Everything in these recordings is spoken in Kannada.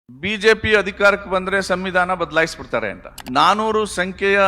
ಬಿಜೆಪಿ ಅಧಿಕಾರಕ್ಕೆ ಬಂದ್ರೆ ಸಂವಿಧಾನ ಬದಲಾಯಿಸ್ಬಿಡ್ತಾರೆ ಅಂತ 400 ಸಂಖ್ಯೆಯ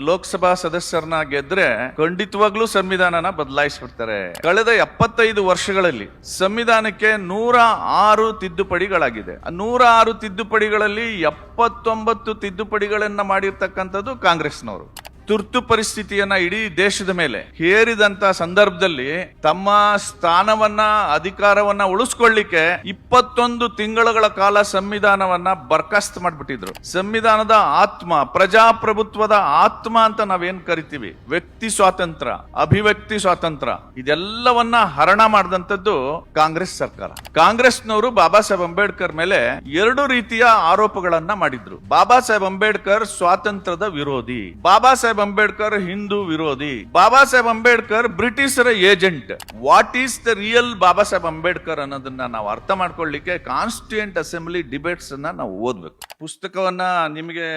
ಲೋಕಸಭಾ ಸದಸ್ಯರನ್ನ ಗೆದ್ರೆ ಖಂಡಿತವಾಗ್ಲೂ ಸಂವಿಧಾನನ ಬದಲಾಯಿಸ್ಬಿಡ್ತಾರೆ. ಕಳೆದ 75 ವರ್ಷಗಳಲ್ಲಿ ಸಂವಿಧಾನಕ್ಕೆ 106 ತಿದ್ದುಪಡಿಗಳಾಗಿದೆ. 106 ತಿದ್ದುಪಡಿಗಳಲ್ಲಿ 79 ತಿದ್ದುಪಡಿಗಳನ್ನ ಮಾಡಿರ್ತಕ್ಕಂಥದ್ದು ಕಾಂಗ್ರೆಸ್ನವರು. ತುರ್ತು ಪರಿಸ್ಥಿತಿಯನ್ನ ಇಡೀ ದೇಶದ ಮೇಲೆ ಹೇರಿದಂತ ಸಂದರ್ಭದಲ್ಲಿ ತಮ್ಮ ಸ್ಥಾನವನ್ನ ಅಧಿಕಾರವನ್ನ ಉಳಿಸ್ಕೊಳ್ಳಿಕ್ಕೆ 21 ತಿಂಗಳುಗಳ ಕಾಲ ಸಂವಿಧಾನವನ್ನ ಬರ್ಖಾಸ್ತು ಮಾಡ್ಬಿಟ್ಟಿದ್ರು. ಸಂವಿಧಾನದ ಆತ್ಮ, ಪ್ರಜಾಪ್ರಭುತ್ವದ ಆತ್ಮ ಅಂತ ನಾವೇನ್ ಕರಿತೀವಿ, ವ್ಯಕ್ತಿ ಸ್ವಾತಂತ್ರ್ಯ, ಅಭಿವ್ಯಕ್ತಿ ಸ್ವಾತಂತ್ರ್ಯ, ಇದೆಲ್ಲವನ್ನ ಹರಣ ಮಾಡಿದಂತದ್ದು ಕಾಂಗ್ರೆಸ್ ಸರ್ಕಾರ. ಕಾಂಗ್ರೆಸ್ನವರು ಬಾಬಾ ಸಾಹೇಬ್ ಅಂಬೇಡ್ಕರ್ ಮೇಲೆ 2 ರೀತಿಯ ಆರೋಪಗಳನ್ನ ಮಾಡಿದ್ರು. ಬಾಬಾ ಸಾಹೇಬ್ ಅಂಬೇಡ್ಕರ್ ಸ್ವಾತಂತ್ರ್ಯದ ವಿರೋಧಿ, ಬಾಬಾ ಸಾಹೇಬ್ ಅಂಬೇಡ್ಕರ್ ಹಿಂದೂ ವಿರೋಧಿ, ಬಾಬಾ ಸಾಹೇಬ್ ಅಂಬೇಡ್ಕರ್ ಬ್ರಿಟಿಷರ agent. What is the real Baba Saheb Ambedkar ಅನ್ನೋದನ್ನ ನಾವು ಅರ್ಥ ಮಾಡ್ಕೊಳ್ಳಿಕ್ಕೆ ಕಾನ್ಸ್ಟಿಟ್ಯೂಯೆಂಟ್ ಅಸೆಂಬ್ಲಿ ಡಿಬೇಟ್ಸ್ ಅನ್ನ ನಾವು ಓದ್ಬೇಕು. ಪುಸ್ತಕವನ್ನ ನಿಮಗೆ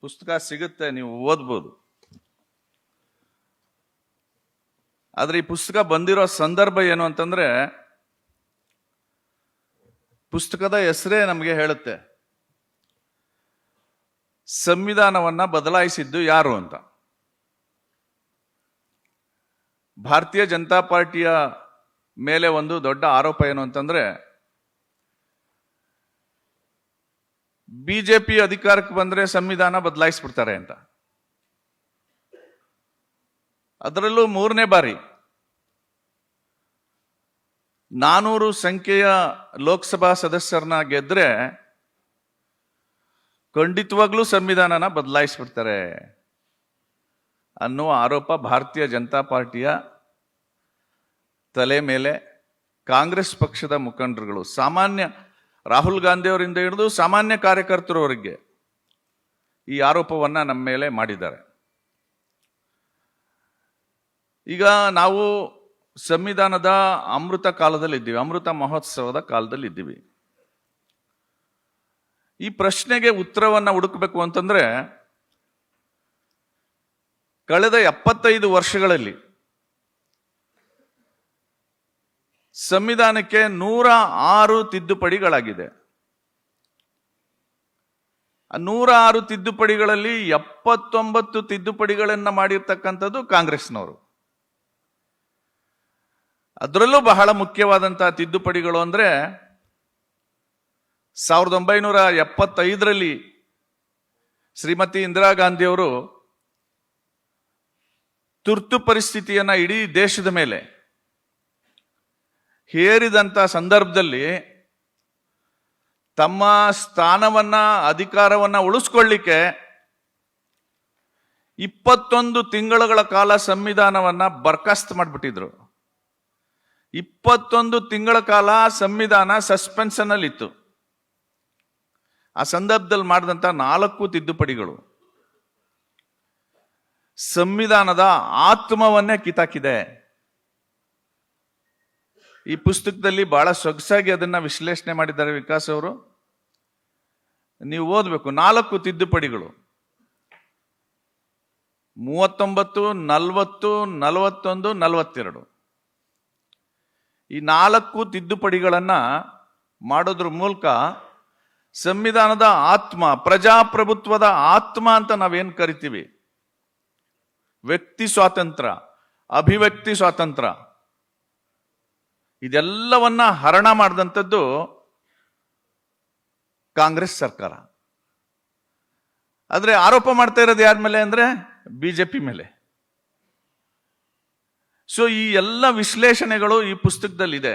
ಪುಸ್ತಕ ಸಿಗುತ್ತೆ, ನೀವು ಓದ್ಬೋದು. ಆದ್ರೆ ಈ ಪುಸ್ತಕ ಬಂದಿರೋ ಸಂದರ್ಭ ಏನು ಅಂತಂದ್ರೆ, ಪುಸ್ತಕದ ಹೆಸರೇ ನಮಗೆ ಹೇಳುತ್ತೆ ಸಂವಿಧಾನವನ್ನ ಬದಲಾಯಿಸಿದ್ದು ಯಾರು ಅಂತ. ಭಾರತೀಯ ಜನತಾ ಪಾರ್ಟಿಯ ಮೇಲೆ ಒಂದು ದೊಡ್ಡ ಆರೋಪ ಏನು ಅಂತಂದ್ರೆ, ಬಿಜೆಪಿ ಅಧಿಕಾರಕ್ಕೆ ಬಂದ್ರೆ ಸಂವಿಧಾನ ಬದಲಾಯಿಸ್ಬಿಡ್ತಾರೆ ಅಂತ. ಅದರಲ್ಲೂ 3ನೇ ಬಾರಿ 400 ಸಂಖ್ಯೆಯ ಲೋಕಸಭಾ ಸದಸ್ಯರನ್ನ ಗೆದ್ರೆ ಖಂಡಿತವಾಗ್ಲೂ ಸಂವಿಧಾನನ ಬದಲಾಯಿಸ್ಬಿಡ್ತಾರೆ ಅನ್ನುವ ಆರೋಪ ಭಾರತೀಯ ಜನತಾ ಪಾರ್ಟಿಯ ತಲೆ ಮೇಲೆ ಕಾಂಗ್ರೆಸ್ ಪಕ್ಷದ ಮುಖಂಡರುಗಳು, ಸಾಮಾನ್ಯ ರಾಹುಲ್ ಗಾಂಧಿ ಅವರಿಂದ ಹಿಡಿದು ಸಾಮಾನ್ಯ ಕಾರ್ಯಕರ್ತರವರೆಗೆ ಈ ಆರೋಪವನ್ನ ನಮ್ಮ ಮೇಲೆ ಮಾಡಿದ್ದಾರೆ. ಈಗ ನಾವು ಸಂವಿಧಾನದ ಅಮೃತ ಕಾಲದಲ್ಲಿ ಇದ್ದೀವಿ, ಅಮೃತ ಮಹೋತ್ಸವದ ಕಾಲದಲ್ಲಿ ಇದ್ದೀವಿ. ಈ ಪ್ರಶ್ನೆಗೆ ಉತ್ತರವನ್ನ ಹುಡುಕಬೇಕು ಅಂತಂದ್ರೆ, ಕಳೆದ 75 ವರ್ಷಗಳಲ್ಲಿ ಸಂವಿಧಾನಕ್ಕೆ 106 ತಿದ್ದುಪಡಿಗಳಾಗಿದೆ. 106 ತಿದ್ದುಪಡಿಗಳಲ್ಲಿ 79 ತಿದ್ದುಪಡಿಗಳನ್ನ ಮಾಡಿರ್ತಕ್ಕಂಥದ್ದು ಕಾಂಗ್ರೆಸ್ನವರು. ಅದರಲ್ಲೂ ಬಹಳ ಮುಖ್ಯವಾದಂತಹ ತಿದ್ದುಪಡಿಗಳು ಅಂದ್ರೆ 1975ರಲ್ಲಿ ಶ್ರೀಮತಿ ಇಂದಿರಾ ಗಾಂಧಿ ಅವರು ತುರ್ತು ಪರಿಸ್ಥಿತಿಯನ್ನ ಇಡೀ ದೇಶದ ಮೇಲೆ ಹೇರಿದಂತ ಸಂದರ್ಭದಲ್ಲಿ ತಮ್ಮ ಸ್ಥಾನವನ್ನ ಅಧಿಕಾರವನ್ನ ಉಳಿಸ್ಕೊಳ್ಳಿಕ್ಕೆ 21 ತಿಂಗಳುಗಳ ಕಾಲ ಸಂವಿಧಾನವನ್ನ ಬರ್ಖಾಸ್ತು ಮಾಡಿಬಿಟ್ಟಿದ್ರು. 21 ತಿಂಗಳ ಕಾಲ ಸಂವಿಧಾನ ಸಸ್ಪೆನ್ಷನ್ ಅಲ್ಲಿ ಇತ್ತು. ಆ ಸಂದರ್ಭದಲ್ಲಿ ಮಾಡಿದಂತ 4 ತಿದ್ದುಪಡಿಗಳು ಸಂವಿಧಾನದ ಆತ್ಮವನ್ನೇ ಕಿತ್ತಾಕಿದೆ. ಈ ಪುಸ್ತಕದಲ್ಲಿ ಬಹಳ ಸೊಗಸಾಗಿ ಅದನ್ನ ವಿಶ್ಲೇಷಣೆ ಮಾಡಿದ್ದಾರೆ ವಿಕಾಸ್ ಅವರು, ನೀವು ಓದ್ಬೇಕು. 4 ತಿದ್ದುಪಡಿಗಳು 39, 40, 41, 42 ಈ 4 ತಿದ್ದುಪಡಿಗಳನ್ನ ಮಾಡೋದ್ರ ಮೂಲಕ ಸಂವಿಧಾನದ ಆತ್ಮ, ಪ್ರಜಾಪ್ರಭುತ್ವದ ಆತ್ಮ ಅಂತ ನಾವೇನ್ ಕರಿತೀವಿ, ವ್ಯಕ್ತಿ ಸ್ವಾತಂತ್ರ್ಯ, ಅಭಿವ್ಯಕ್ತಿ ಸ್ವಾತಂತ್ರ್ಯ, ಇದೆಲ್ಲವನ್ನ ಹರಣ ಮಾಡಿದಂಥದ್ದು ಕಾಂಗ್ರೆಸ್ ಸರ್ಕಾರ. ಆದ್ರೆ ಆರೋಪ ಮಾಡ್ತಾ ಇರೋದು ಯಾರ ಮೇಲೆ ಅಂದ್ರೆ ಬಿಜೆಪಿ ಮೇಲೆ. ಸೊ ಈ ಎಲ್ಲ ವಿಶ್ಲೇಷಣೆಗಳು ಈ ಪುಸ್ತಕದಲ್ಲಿದೆ.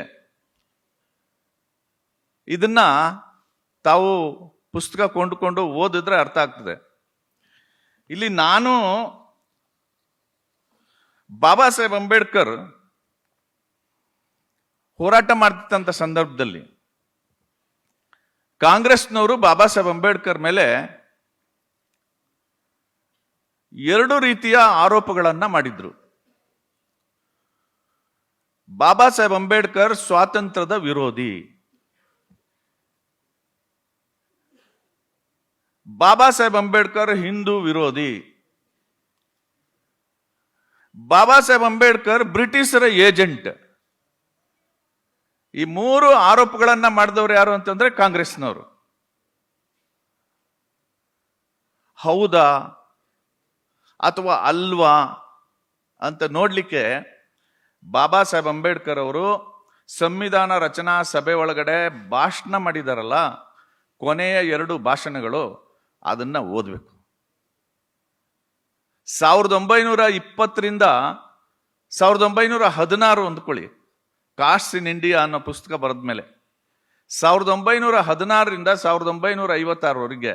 ಇದನ್ನ ತಾವು ಪುಸ್ತಕ ಕೊಂಡುಕೊಂಡು ಓದಿದ್ರೆ ಅರ್ಥ ಆಗ್ತದೆ. ಇಲ್ಲಿ ನಾನು ಬಾಬಾ ಸಾಹೇಬ್ ಅಂಬೇಡ್ಕರ್ ಹೋರಾಟ ಮಾಡ್ತಿದ್ದಂಥ ಸಂದರ್ಭದಲ್ಲಿ ಕಾಂಗ್ರೆಸ್ನವರು ಬಾಬಾ ಸಾಹೇಬ್ ಅಂಬೇಡ್ಕರ್ ಮೇಲೆ 2 ರೀತಿಯ ಆರೋಪಗಳನ್ನ ಮಾಡಿದ್ರು. ಬಾಬಾ ಸಾಹೇಬ್ ಅಂಬೇಡ್ಕರ್ ಸ್ವಾತಂತ್ರ್ಯದ ವಿರೋಧಿ, ಬಾಬಾ ಸಾಹೇಬ್ ಅಂಬೇಡ್ಕರ್ ಹಿಂದೂ ವಿರೋಧಿ, ಬಾಬಾ ಸಾಹೇಬ್ ಅಂಬೇಡ್ಕರ್ ಬ್ರಿಟಿಷರ ಏಜೆಂಟ್. ಈ 3 ಆರೋಪಗಳನ್ನ ಮಾಡಿದವರು ಯಾರು ಅಂತಂದ್ರೆ ಕಾಂಗ್ರೆಸ್ನವರು. ಹೌದಾ ಅಥವಾ ಅಲ್ವಾ ಅಂತ ನೋಡ್ಲಿಕ್ಕೆ ಬಾಬಾ ಸಾಹೇಬ್ ಅಂಬೇಡ್ಕರ್ ಅವರು ಸಂವಿಧಾನ ರಚನಾ ಸಭೆ ಒಳಗಡೆ ಭಾಷಣ ಮಾಡಿದಾರಲ್ಲ, ಕೊನೆಯ 2 ಭಾಷಣಗಳು ಅದನ್ನ ಓದಬೇಕು. 1920ರಿಂದ 1916 ಅಂದ್ಕೊಳ್ಳಿ, ಕಾಸ್ಟ್ ಇನ್ ಇಂಡಿಯಾ ಅನ್ನೋ ಪುಸ್ತಕ ಬರೆದ ಮೇಲೆ 1916ರಿಂದ 1956ವರೆಗೆ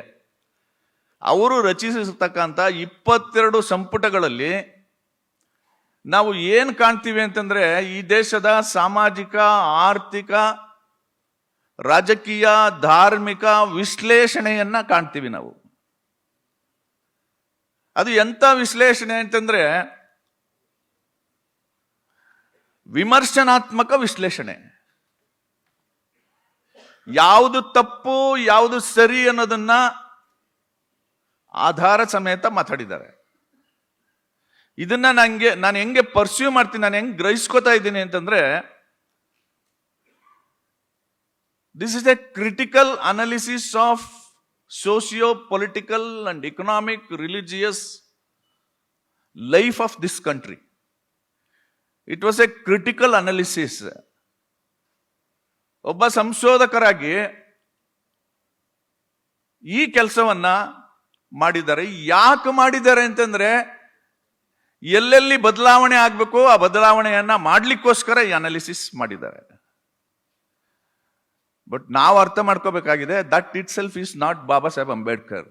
ಅವರು ರಚಿಸಿರ್ತಕ್ಕಂಥ 22 ಸಂಪುಟಗಳಲ್ಲಿ ನಾವು ಏನ್ ಕಾಣ್ತೀವಿ ಅಂತಂದ್ರೆ, ಈ ದೇಶದ ಸಾಮಾಜಿಕ, ಆರ್ಥಿಕ, ರಾಜಕೀಯ, ಧಾರ್ಮಿಕ ವಿಶ್ಲೇಷಣೆಯನ್ನ ಕಾಣ್ತೀವಿ ನಾವು. ಅದು ಎಂತ ವಿಶ್ಲೇಷಣೆ ಅಂತಂದ್ರೆ ವಿಮರ್ಶನಾತ್ಮಕ ವಿಶ್ಲೇಷಣೆ. ಯಾವುದು ತಪ್ಪು ಯಾವುದು ಸರಿ ಅನ್ನೋದನ್ನ ಆಧಾರ ಸಮೇತ ಮಾತಾಡಿದ್ದಾರೆ. ಇದನ್ನ ನಾನು ಹೆಂಗೆ ಪರ್ಸ್ಯೂ ಮಾಡ್ತೀನಿ, ನಾನು ಹೆಂಗೆ ಗ್ರಹಿಸ್ಕೋತಾ ಇದ್ದೀನಿ ಅಂತಂದ್ರೆ, this is a critical analysis of socio political and economic religious life of this country. It was a critical analysis. ಒಬ್ಬ ಸಂಶೋಧಕರಾಗಿ ಈ ಕೆಲಸವನ್ನ ಮಾಡಿದ್ದಾರೆ. ಯಾಕೆ ಮಾಡಿದ್ದಾರೆ ಅಂತಂದ್ರೆ, ಎಲ್ಲೆಲ್ಲಿ ಬದಲಾವಣೆ ಆಗ್ಬೇಕು ಆ ಬದಲಾವಣೆಯನ್ನ ಮಾಡ್ಲಿಕ್ಕೋಸ್ಕರ ಈ ಅನಾಲಿಸಿಸ್ ಮಾಡಿದ್ದಾರೆ. ಬಟ್ ನಾವು ಅರ್ಥ ಮಾಡ್ಕೋಬೇಕಾಗಿದೆ, that itself is not Baba Saheb Ambedkar.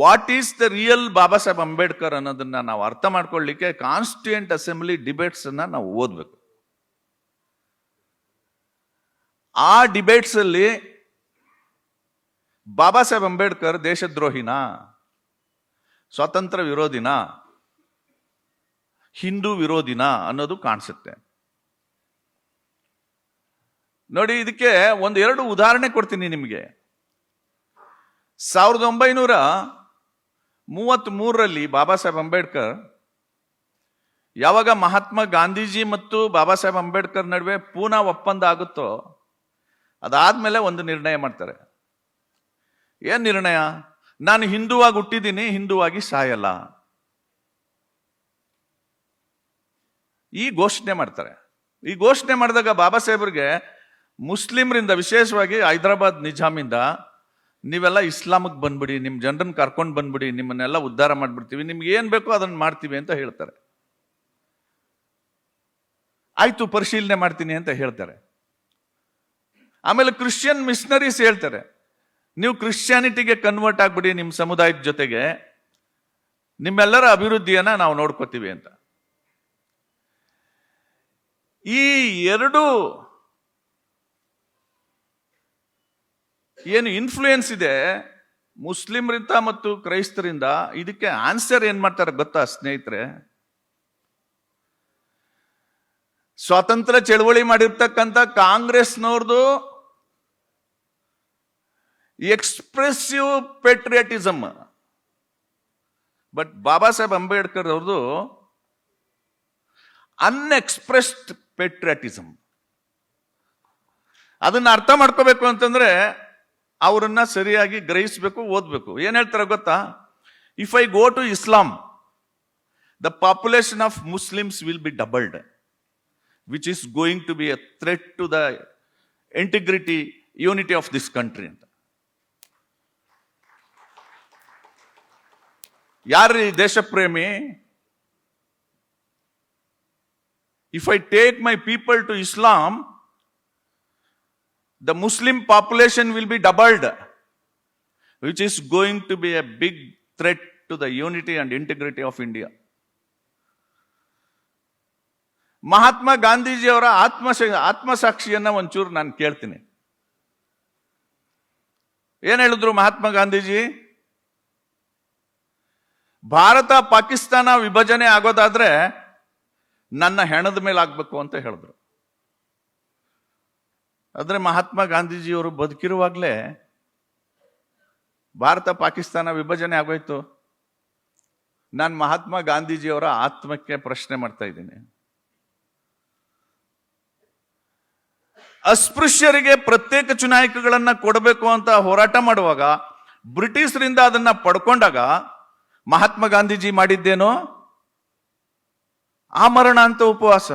What is the real Baba Saheb Ambedkar ಅನ್ನೋದನ್ನ ನಾವು ಅರ್ಥ ಮಾಡ್ಕೊಳ್ಳಿಕ್ಕೆ ಕಾನ್ಸ್ಟಿಟ್ಯೂಯೆಂಟ್ ಅಸೆಂಬ್ಲಿ ಡಿಬೇಟ್ಸ್ ಅನ್ನ ನಾವು ಓದ್ಬೇಕು. ಆ ಡಿಬೇಟ್ಸ್ ಅಲ್ಲಿ ಬಾಬಾ ಸಾಹೇಬ್ ಅಂಬೇಡ್ಕರ್ ದೇಶದ್ರೋಹಿನ, ಸ್ವಾತಂತ್ರ್ಯ ವಿರೋಧಿನ, ಹಿಂದೂ ವಿರೋಧಿನ ಅನ್ನೋದು ಕಾಣಿಸುತ್ತೆ. ನೋಡಿ, ಇದಕ್ಕೆ 1-2 ಉದಾಹರಣೆ ಕೊಡ್ತೀನಿ ನಿಮಗೆ. 1933ರಲ್ಲಿ ಬಾಬಾ ಸಾಹೇಬ್ ಅಂಬೇಡ್ಕರ್, ಯಾವಾಗ ಮಹಾತ್ಮ ಗಾಂಧೀಜಿ ಮತ್ತು ಬಾಬಾ ಸಾಹೇಬ್ ಅಂಬೇಡ್ಕರ್ ನಡುವೆ ಪೂನಾ ಒಪ್ಪಂದ ಆಗುತ್ತೋ ಅದಾದ್ಮೇಲೆ ಒಂದು ನಿರ್ಣಯ ಮಾಡ್ತಾರೆ. ಏನ್ ನಿರ್ಣಯ? ನಾನು ಹಿಂದೂವಾಗಿ ಹುಟ್ಟಿದ್ದೀನಿ, ಹಿಂದೂವಾಗಿ ಸಾಯಲ್ಲ. ಈ ಘೋಷಣೆ ಮಾಡ್ತಾರೆ. ಈ ಘೋಷಣೆ ಮಾಡಿದಾಗ ಬಾಬಾ ಸಾಹೇಬ್ರಿಗೆ ಮುಸ್ಲಿಮ್ರಿಂದ, ವಿಶೇಷವಾಗಿ ಹೈದರಾಬಾದ್ ನಿಜಾಮಿಂದ, ನೀವೆಲ್ಲ ಇಸ್ಲಾಮಿಗೆ ಬಂದ್ಬಿಡಿ, ನಿಮ್ ಜನರನ್ನ ಕರ್ಕೊಂಡು ಬಂದ್ಬಿಡಿ, ನಿಮ್ಮನ್ನೆಲ್ಲ ಉದ್ಧಾರ ಮಾಡ್ಬಿಡ್ತೀವಿ, ನಿಮ್ಗೆ ಏನ್ ಬೇಕೋ ಅದನ್ನ ಮಾಡ್ತೀವಿ ಅಂತ ಹೇಳ್ತಾರೆ. ಆಯ್ತು, ಪರಿಶೀಲನೆ ಮಾಡ್ತೀನಿ ಅಂತ ಹೇಳ್ತಾರೆ. ಆಮೇಲೆ ಕ್ರಿಶ್ಚಿಯನ್ ಮಿಷನರೀಸ್ ಹೇಳ್ತಾರೆ, ನೀವು ಕ್ರಿಶ್ಚಿಯಾನಿಟಿಗೆ ಕನ್ವರ್ಟ್ ಆಗ್ಬಿಡಿ ನಿಮ್ಮ ಸಮುದಾಯದ ಜೊತೆಗೆ, ನಿಮ್ಮೆಲ್ಲರ ಅಭಿವೃದ್ಧಿಯನ್ನ ನಾವು ನೋಡ್ಕೋತೀವಿ ಅಂತ. ಈ 2 ಏನು ಇನ್ಫ್ಲೂಯೆನ್ಸ್ ಇದೆ ಮುಸ್ಲಿಮರಿಂದ ಮತ್ತು ಕ್ರೈಸ್ತರಿಂದ, ಇದಕ್ಕೆ ಆನ್ಸರ್ ಏನ್ ಮಾಡ್ತಾರೆ ಗೊತ್ತಾ ಸ್ನೇಹಿತರೆ? ಸ್ವಾತಂತ್ರ್ಯ ಚಳವಳಿ ಮಾಡಿರ್ತಕ್ಕಂಥ ಕಾಂಗ್ರೆಸ್ನವ್ರದು ಎಕ್ಸ್ಪ್ರೆಸಿವ್ ಪೇಟ್ರಿಯಟಿಸಮ್, ಬಟ್ ಬಾಬಾ ಸಾಹೇಬ್ ಅಂಬೇಡ್ಕರ್ ಅವ್ರದ್ದು ಅನ್ಎಕ್ಸ್ಪ್ರೆಸ್ಡ್ ಪೇಟ್ರಿಯಟಿಸಮ್. ಅದನ್ನ ಅರ್ಥ ಮಾಡ್ಕೋಬೇಕು ಅಂತಂದ್ರೆ ಅವರನ್ನ ಸರಿಯಾಗಿ ಗ್ರಹಿಸಬೇಕು, ಓದ್ಬೇಕು. ಏನ್ ಹೇಳ್ತಾರೆ ಗೊತ್ತಾ? If I go to Islam, the population of Muslims will be doubled, which is going to be a threat to the integrity, unity of this country ಅಂತ. ಯಾರ್ರೀ ದೇಶ ಪ್ರೇಮಿ? If I take my people to Islam, the Muslim population will be doubled, which is going to be a big threat to the unity and integrity of India. Mahatma ಗಾಂಧೀಜಿಯವರ ಆತ್ಮಸಾಕ್ಷಿಯನ್ನ ಒಂಚೂರು ನಾನು ಕೇಳ್ತೀನಿ. ಏನ್ ಹೇಳಿದ್ರು ಮಹಾತ್ಮ ಗಾಂಧೀಜಿ? ಭಾರತ ಪಾಕಿಸ್ತಾನ ವಿಭಜನೆ ಆಗೋದಾದ್ರೆ ನನ್ನ ಹೆಣದ ಮೇಲೆ ಆಗ್ಬೇಕು ಅಂತ ಹೇಳಿದ್ರು. ಆದ್ರೆ ಮಹಾತ್ಮ ಗಾಂಧೀಜಿಯವರು ಬದುಕಿರುವಾಗಲೇ ಭಾರತ ಪಾಕಿಸ್ತಾನ ವಿಭಜನೆ ಆಗೋಯ್ತು. ನಾನು ಮಹಾತ್ಮ ಗಾಂಧೀಜಿಯವರ ಆತ್ಮಕ್ಕೆ ಪ್ರಶ್ನೆ ಮಾಡ್ತಾ ಇದ್ದೀನಿ. ಅಸ್ಪೃಶ್ಯರಿಗೆ ಪ್ರತ್ಯೇಕ ಚುನಾಯಿಕೆಗಳನ್ನ ಕೊಡಬೇಕು ಅಂತ ಹೋರಾಟ ಮಾಡುವಾಗ ಬ್ರಿಟಿಷರಿಂದ ಅದನ್ನ ಪಡ್ಕೊಂಡಾಗ ಮಹಾತ್ಮ ಗಾಂಧೀಜಿ ಮಾಡಿದ್ದೇನೋ ಆಮರಣ ಅಂತ ಉಪವಾಸ.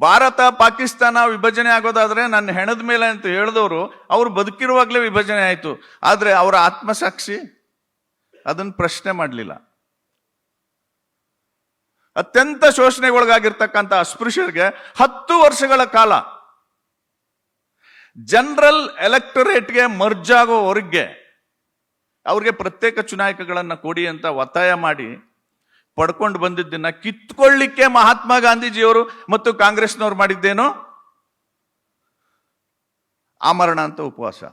ಭಾರತ ಪಾಕಿಸ್ತಾನ ವಿಭಜನೆ ಆಗೋದಾದ್ರೆ ನನ್ನ ಹೆಣದ ಮೇಲೆ ಅಂತ ಹೇಳಿದವರು ಅವ್ರು ಬದುಕಿರುವಾಗಲೇ ವಿಭಜನೆ ಆಯ್ತು. ಆದ್ರೆ ಅವರ ಆತ್ಮಸಾಕ್ಷಿ ಅದನ್ನ ಪ್ರಶ್ನೆ ಮಾಡಲಿಲ್ಲ. ಅತ್ಯಂತ ಶೋಷಣೆಗೊಳಗಾಗಿರ್ತಕ್ಕಂಥ ಅಸ್ಪೃಶ್ಯರಿಗೆ 10 ವರ್ಷಗಳ ಕಾಲ ಜನರಲ್ ಎಲೆಕ್ಟೊರೇಟ್ಗೆ ಮರ್ಜ್ ಆಗೋವರೆಗೆ ಅವ್ರಿಗೆ ಪ್ರತ್ಯೇಕ ಚುನಾಯಕಗಳನ್ನ ಕೊಡಿ ಅಂತ ಒತ್ತಾಯ ಮಾಡಿ ಪಡ್ಕೊಂಡು ಬಂದಿದ್ದನ್ನ ಕಿತ್ಕೊಳ್ಳಿಕ್ಕೆ ಮಹಾತ್ಮ ಗಾಂಧೀಜಿಯವರು ಮತ್ತು ಕಾಂಗ್ರೆಸ್ನವ್ರು ಮಾಡಿದ್ದೇನು ಆಮರಣ ಅಂತ ಉಪವಾಸ.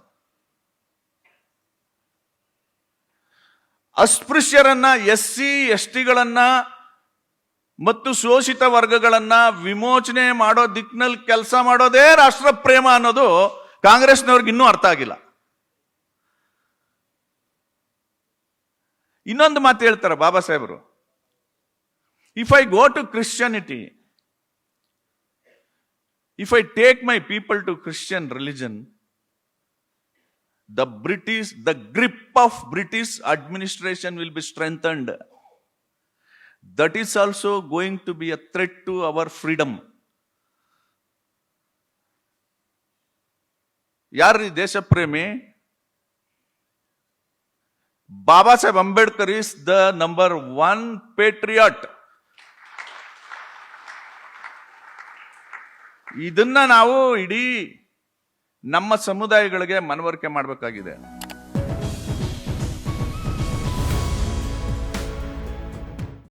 ಅಸ್ಪೃಶ್ಯರನ್ನ, SC STಗಳನ್ನ ಮತ್ತು ಶೋಷಿತ ವರ್ಗಗಳನ್ನ ವಿಮೋಚನೆ ಮಾಡೋ ದಿಕ್ಕಿನಲ್ಲಿ ಕೆಲಸ ಮಾಡೋದೇ ರಾಷ್ಟ್ರ ಪ್ರೇಮ ಅನ್ನೋದು ಕಾಂಗ್ರೆಸ್ನವ್ರಿಗೆ ಇನ್ನೂ ಅರ್ಥ ಆಗಿಲ್ಲ. ಇನ್ನೊಂದು ಮಾತು ಹೇಳ್ತಾರೆ ಬಾಬಾ ಸಾಹೇಬರು, if I go to Christianity, if I take my people to Christian religion, the grip of British administration will be strengthened. That is also going to be a threat to our freedom. ಯಾರ್ರೀ ದೇಶ ಪ್ರೇಮಿ? ಬಾಬಾ Saheb Ambedkar is the number 1 patriot. ಇದನ್ನ ನಾವು ಇಡೀ ನಮ್ಮ ಸಮುದಾಯಗಳಿಗೆ ಮನವರಿಕೆ ಮಾಡಬೇಕಾಗಿದೆ.